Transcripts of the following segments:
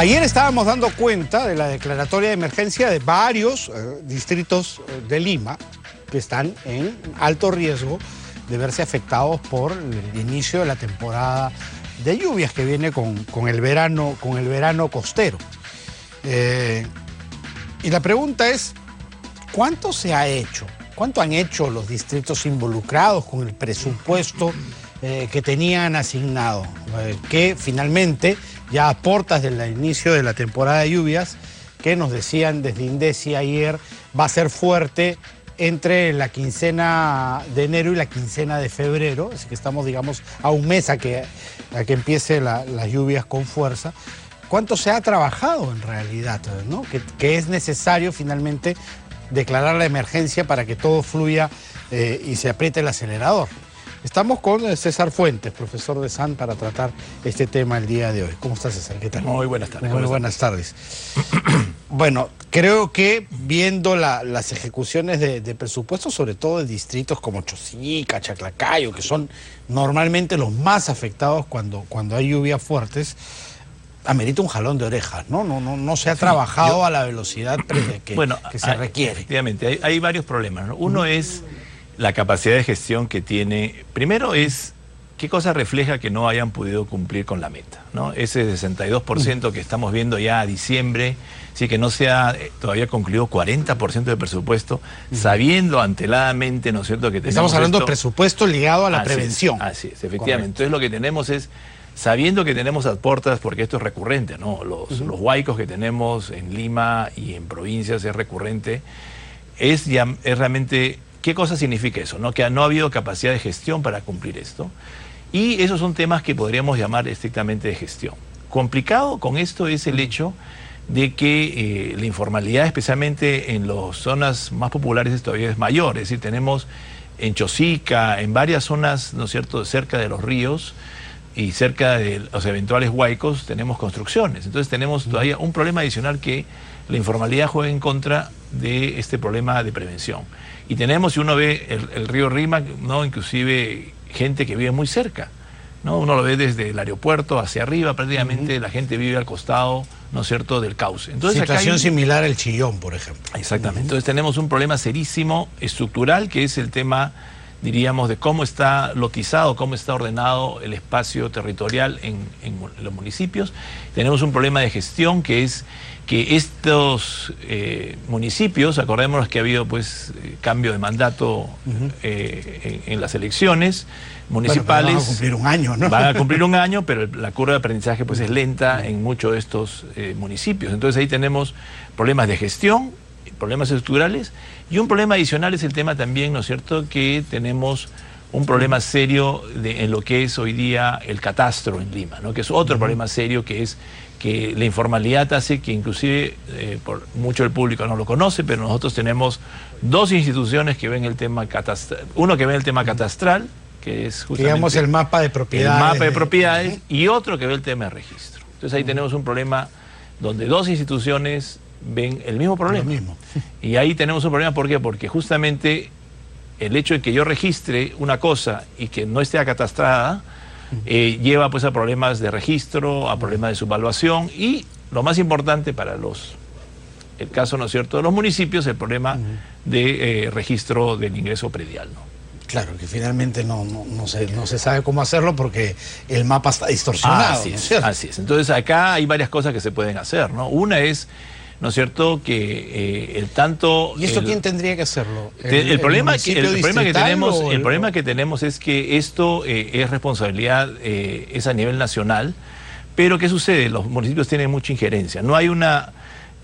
Ayer estábamos dando cuenta de la declaratoria de emergencia de varios distritos de Lima que están en alto riesgo de verse afectados por el inicio de la temporada de lluvias que viene con el verano costero. Y la pregunta es, ¿cuánto se ha hecho? ¿Cuánto han hecho los distritos involucrados con el presupuesto que tenían asignado? Que finalmente, ya a portas del inicio de la temporada de lluvias, que nos decían desde INDECI ayer, va a ser fuerte entre la quincena de enero y la quincena de febrero, así que estamos, digamos, a un mes a que empiece las lluvias con fuerza. ¿Cuánto se ha trabajado en realidad, ¿no? Que es necesario finalmente declarar la emergencia para que todo fluya y se apriete el acelerador? Estamos con César Fuentes, profesor de SAN, para tratar este tema el día de hoy. ¿Cómo está, César? ¿Qué tal? Muy buenas tardes. Muy buenas tardes. Bueno, creo que viendo las ejecuciones de presupuesto, sobre todo de distritos como Chosica, Chaclacayo, que son normalmente los más afectados cuando hay lluvias fuertes, amerita un jalón de orejas, ¿no? No se ha trabajado a la velocidad que se requiere. Efectivamente, hay varios problemas, ¿no? Uno es la capacidad de gestión que tiene. Primero es qué cosa refleja que no hayan podido cumplir con la meta, ¿no? Ese 62% que estamos viendo ya a diciembre, sí, que no se ha todavía concluido 40% de presupuesto, sabiendo anteladamente, ¿no es cierto?, que tenemos Estamos hablando de presupuesto ligado a la prevención. Así es, efectivamente. Correcto. Entonces lo que tenemos es, sabiendo que tenemos a portas, porque esto es recurrente, ¿no? Los huaicos que tenemos en Lima y en provincias es recurrente, es realmente, ¿qué cosa significa eso? ¿No? Que no ha habido capacidad de gestión para cumplir esto. Y esos son temas que podríamos llamar estrictamente de gestión. Complicado con esto es el hecho de que la informalidad, especialmente en las zonas más populares, todavía es mayor. Es decir, tenemos en Chosica, en varias zonas, ¿no es cierto?, cerca de los ríos y cerca de los eventuales huaicos, tenemos construcciones. Entonces tenemos todavía un problema adicional, que la informalidad juega en contra de este problema de prevención. Y tenemos, si uno ve el río Rímac, ¿no?, inclusive gente que vive muy cerca, ¿no? Uno lo ve desde el aeropuerto hacia arriba, prácticamente la gente vive al costado, ¿no es cierto?, del cauce. Entonces, situación similar al Chillón, por ejemplo. Exactamente. Entonces tenemos un problema serísimo estructural, que es el tema, diríamos, de cómo está lotizado, cómo está ordenado el espacio territorial en los municipios. Tenemos un problema de gestión, que es que estos municipios, acordémonos que ha habido pues cambio de mandato en las elecciones municipales. Bueno, van a cumplir un año, ¿no? Van a cumplir un año, pero la curva de aprendizaje pues es lenta en muchos de estos municipios. Entonces ahí tenemos problemas de gestión, problemas estructurales, y un problema adicional es el tema también, ¿no es cierto?, que tenemos un problema serio en lo que es hoy día el catastro en Lima, ¿no?, que es otro problema serio, que es que la informalidad hace que inclusive, por mucho del público no lo conoce, pero nosotros tenemos dos instituciones que ven el tema catastral, uno que ve el tema catastral, que es justamente, digamos, el mapa de propiedades. El mapa de propiedades, y otro que ve el tema de registro. Entonces ahí tenemos un problema donde dos instituciones ven el mismo problema. Lo mismo. Y ahí tenemos un problema, ¿por qué? Porque justamente el hecho de que yo registre una cosa y que no esté acatastrada, lleva pues a problemas de registro, a problemas de subvaluación, y lo más importante para el caso, ¿no es cierto?, de los municipios, el problema de registro del ingreso predial, ¿no? Claro, que finalmente no se sabe cómo hacerlo porque el mapa está distorsionado. Así es, ¿no? Así es. Entonces acá hay varias cosas que se pueden hacer, ¿no? Una es, ¿no es cierto?, que el tanto... ¿Y esto quién tendría que hacerlo? El problema que tenemos es que esto es responsabilidad, es a nivel nacional, pero ¿qué sucede? Los municipios tienen mucha injerencia. No hay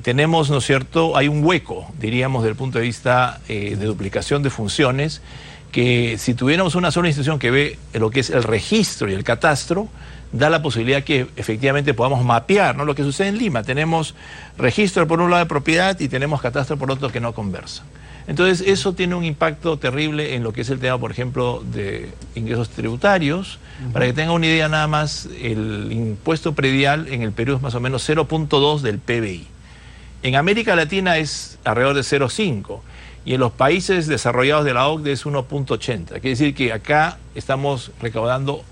tenemos, ¿no es cierto?, hay un hueco, diríamos, desde el punto de vista de duplicación de funciones, que si tuviéramos una sola institución que ve lo que es el registro y el catastro, da la posibilidad que efectivamente podamos mapear, ¿no?, lo que sucede en Lima. Tenemos registro por un lado de propiedad y tenemos catastro por otro que no conversan. Entonces eso tiene un impacto terrible en lo que es el tema, por ejemplo, de ingresos tributarios. Para que tengan una idea nada más, el impuesto predial en el Perú es más o menos 0.2 del PBI. En América Latina es alrededor de 0.5. Y en los países desarrollados de la OCDE es 1.80. Quiere decir que acá estamos recaudando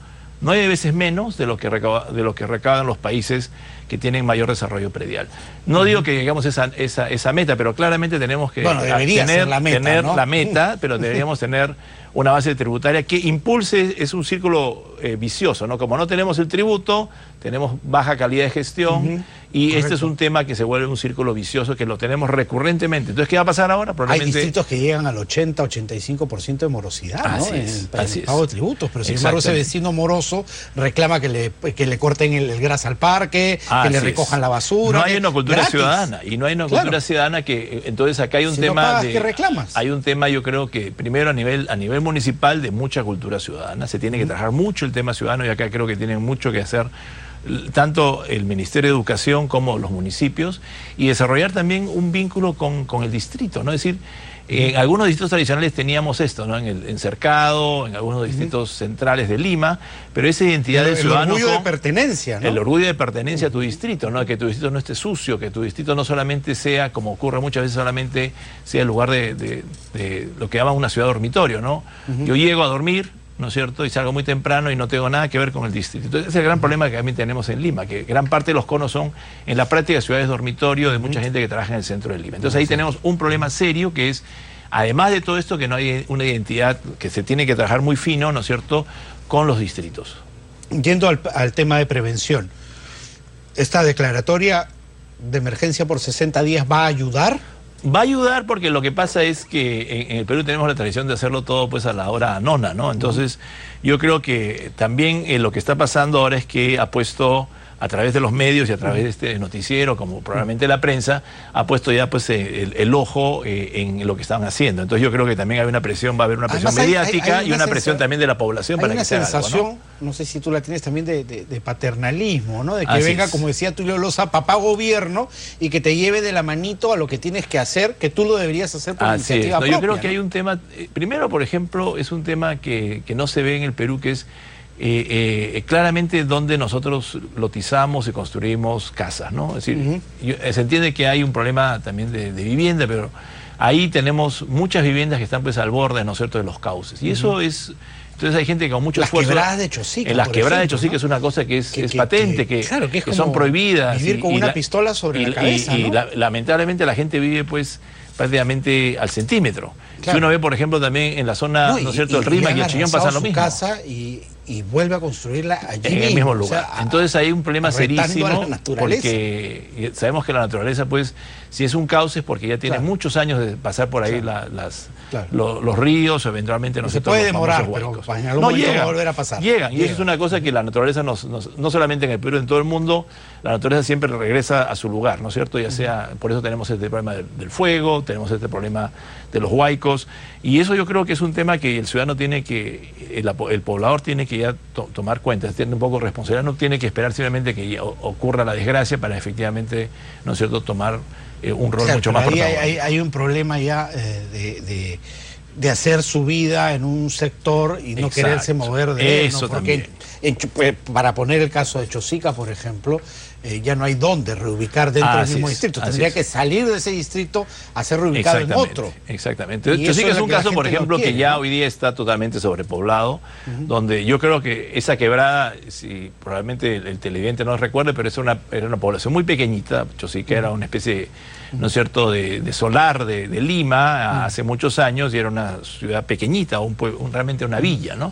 9 veces menos de lo que recaudan los países que tienen mayor desarrollo predial. No digo que lleguemos a esa meta, pero claramente tenemos que tener la meta, pero deberíamos tener una base tributaria que impulse, es un círculo vicioso, ¿no? Como no tenemos el tributo, tenemos baja calidad de gestión, y este es un tema que se vuelve un círculo vicioso que lo tenemos recurrentemente. Entonces, ¿qué va a pasar ahora? Hay distritos que llegan al 80-85% de de morosidad, ¿no? En el pago de tributos, pero sin embargo ese vecino moroso reclama que le corten el gras al parque, que le recojan la basura. No hay una cultura ciudadana, y no hay una cultura ciudadana que, entonces acá hay un tema ¿qué reclamas? Hay un tema, yo creo que primero a nivel municipal, de mucha cultura ciudadana. Se tiene que trabajar mucho el tema ciudadano, y acá creo que tienen mucho que hacer tanto el Ministerio de Educación como los municipios, y desarrollar también un vínculo con el distrito, ¿no? Es decir, en algunos distritos tradicionales teníamos esto, ¿no? En Cercado, en algunos distritos centrales de Lima, pero esa identidad del ciudadano... El orgullo de pertenencia, ¿no? El orgullo de pertenencia a tu distrito, ¿no? Que tu distrito no esté sucio, que tu distrito no solamente sea, como ocurre muchas veces, solamente sea el lugar de lo que llaman una ciudad dormitorio, ¿no? Yo llego a dormir, ¿no es cierto?, y salgo muy temprano y no tengo nada que ver con el distrito. Entonces, ese es el gran problema que también tenemos en Lima, que gran parte de los conos son, en la práctica, ciudades dormitorio de mucha gente que trabaja en el centro de Lima. Entonces, ahí tenemos un problema serio que es, además de todo esto, que no hay una identidad, que se tiene que trabajar muy fino, ¿no es cierto?, con los distritos. Yendo al tema de prevención, ¿esta declaratoria de emergencia por 60 días va a ayudar? Va a ayudar, porque lo que pasa es que en el Perú tenemos la tradición de hacerlo todo pues a la hora nona, ¿no? Entonces yo creo que también lo que está pasando ahora es que ha puesto, a través de los medios y a través de este noticiero, como probablemente la prensa, ha puesto ya pues el ojo en lo que están haciendo. Entonces yo creo que también va a haber una presión mediática hay y una presión también de la población para que se haga algo, ¿no? Hay una sensación, no sé si tú la tienes también, de paternalismo, ¿no? De que venga, como decía Tulio Loza, papá gobierno, y que te lleve de la manito a lo que tienes que hacer, que tú lo deberías hacer por iniciativa propia. Yo creo que hay un tema, primero, por ejemplo, es un tema que no se ve en el Perú, que es claramente donde nosotros lotizamos y construimos casas, ¿no? Es decir, se entiende que hay un problema también de vivienda, pero ahí tenemos muchas viviendas que están pues al borde, ¿no es cierto?, de los cauces. Y eso es... Entonces hay gente que con mucho esfuerzo... Las quebradas de Chosica, en las quebradas de Chosica, ¿no? Es una cosa que es patente, que son prohibidas. Vivir con una pistola sobre la cabeza, y ¿no? lamentablemente la gente vive pues prácticamente al centímetro. Claro. Si uno ve, por ejemplo, también en la zona, ¿no es cierto?, del Rímac y el Chillón pasa lo mismo. Casa y vuelve a construirla allí en el mismo lugar. O sea, entonces hay un problema serísimo, porque sabemos que la naturaleza, pues, si es un cauce es porque ya tiene muchos años de pasar por ahí los ríos, o eventualmente no se puede demorar, pero en algún momento va a volver a pasar. Llegan, y eso es una cosa que la naturaleza no solamente en el Perú, en todo el mundo, la naturaleza siempre regresa a su lugar, ¿no es cierto? Ya sea, por eso tenemos este problema del fuego, tenemos este problema de los huaicos, y eso yo creo que es un tema que el ciudadano tiene que, el poblador tiene que ya tomar cuenta, tiene un poco de responsabilidad, no tiene que esperar simplemente que ya ocurra la desgracia para efectivamente, ¿no es cierto?, tomar un rol mucho más protagónico. Hay un problema ya de hacer su vida en un sector y no quererse mover de él, ¿no? Porque para poner el caso de Chosica, por ejemplo, ya no hay dónde reubicar dentro del mismo distrito. Tendría que salir de ese distrito a ser reubicado en otro. Exactamente. Chosica es un caso, por ejemplo, que ya hoy día está totalmente sobrepoblado, donde yo creo que esa quebrada, si probablemente el televidente no recuerde, pero era una población muy pequeñita. Chosica era una especie, ¿no es cierto?, de solar de Lima hace muchos años, y era una ciudad pequeñita, realmente una villa, ¿no?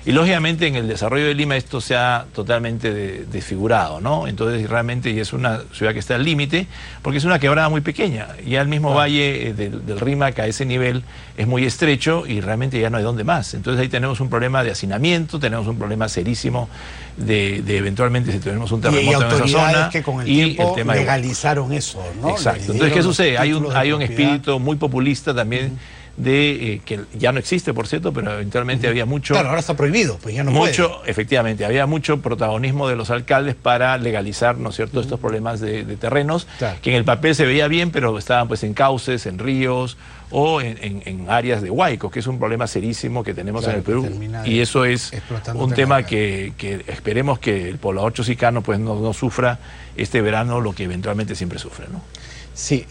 Y lógicamente en el desarrollo de Lima esto se ha totalmente desfigurado, ¿no? Entonces realmente, y es una ciudad que está al límite, porque es una quebrada muy pequeña, ya el mismo valle del Rímac a ese nivel es muy estrecho y realmente ya no hay dónde más. Entonces ahí tenemos un problema de hacinamiento, tenemos un problema serísimo de eventualmente si tenemos un terremoto en esa zona, que con el tiempo legalizaron eso, ¿no? Exacto. Entonces, ¿qué sucede? Hay un espíritu muy populista también, que ya no existe, por cierto, pero eventualmente había mucho... Claro, ahora está prohibido, pues ya no puede. Efectivamente, había mucho protagonismo de los alcaldes para legalizar, ¿no es cierto?, estos problemas de terrenos, que en el papel se veía bien, pero estaban pues en cauces, en ríos, o en áreas de huaicos, que es un problema serísimo que tenemos en el Perú, y eso es un tema que esperemos que el poblador chosicano pues no sufra este verano lo que eventualmente siempre sufre, ¿no? Sí,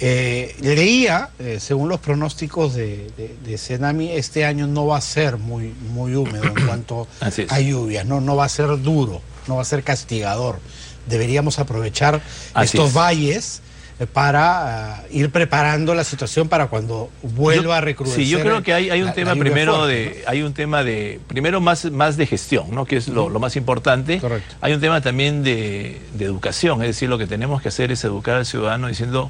leía, según los pronósticos de Senami, este año no va a ser muy húmedo en cuanto a lluvias, no va a ser duro, no va a ser castigador. Deberíamos aprovechar estos valles para ir preparando la situación para cuando vuelva a recrudecer. Sí, yo creo que hay un tema primero fuerte, ¿no? Hay un tema primero más de gestión, ¿no? Que es lo más importante. Correcto. Hay un tema también de educación, es decir, lo que tenemos que hacer es educar al ciudadano diciendo,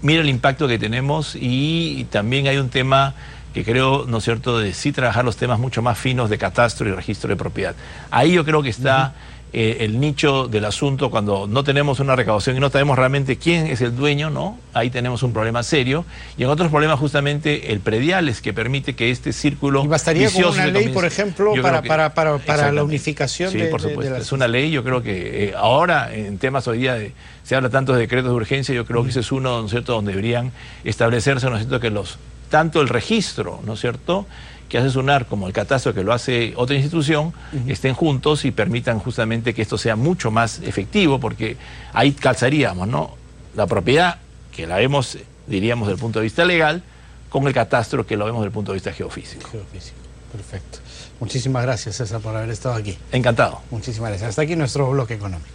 mira el impacto que tenemos, y también hay un tema que creo, ¿no es cierto?, de sí trabajar los temas mucho más finos de catastro y registro de propiedad. Ahí yo creo que está el nicho del asunto. Cuando no tenemos una recaudación y no sabemos realmente quién es el dueño, ¿no? Ahí tenemos un problema serio. Y en otros problemas, justamente, el predial es que permite que este círculo. ¿Y bastaría con una ley, por ejemplo, para la unificación de por supuesto, es una ley. Yo creo que ahora, en temas hoy día, se habla tanto de decretos de urgencia, yo creo que ese es uno, ¿no es cierto?, donde deberían establecerse, ¿no es cierto?, que tanto el registro, ¿no es cierto?, que hace SUNAR como el catastro que lo hace otra institución, estén juntos y permitan justamente que esto sea mucho más efectivo, porque ahí calzaríamos, ¿no?, la propiedad, que la vemos, diríamos, desde el punto de vista legal, con el catastro, que lo vemos desde el punto de vista geofísico. Perfecto. Muchísimas gracias, César, por haber estado aquí. Encantado. Muchísimas gracias. Hasta aquí nuestro bloque económico.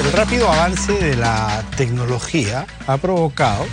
El rápido avance de la tecnología ha provocado